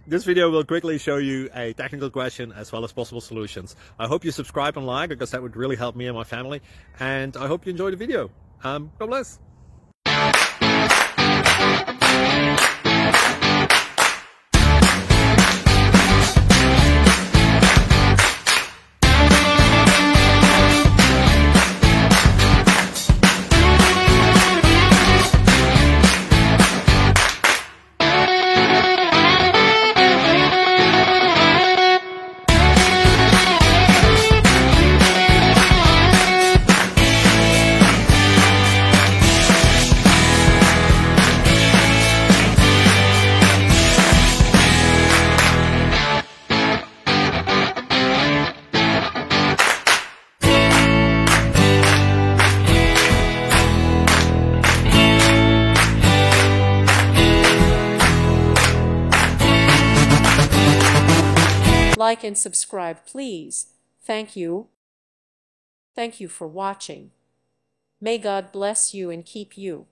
This video will quickly show you a technical question as well as possible solutions. I hope you subscribe and like, because that would really help me and my family. And I hope you enjoy the video. God bless. Like and subscribe, please. Thank you. Thank you for watching. May God bless you and keep you.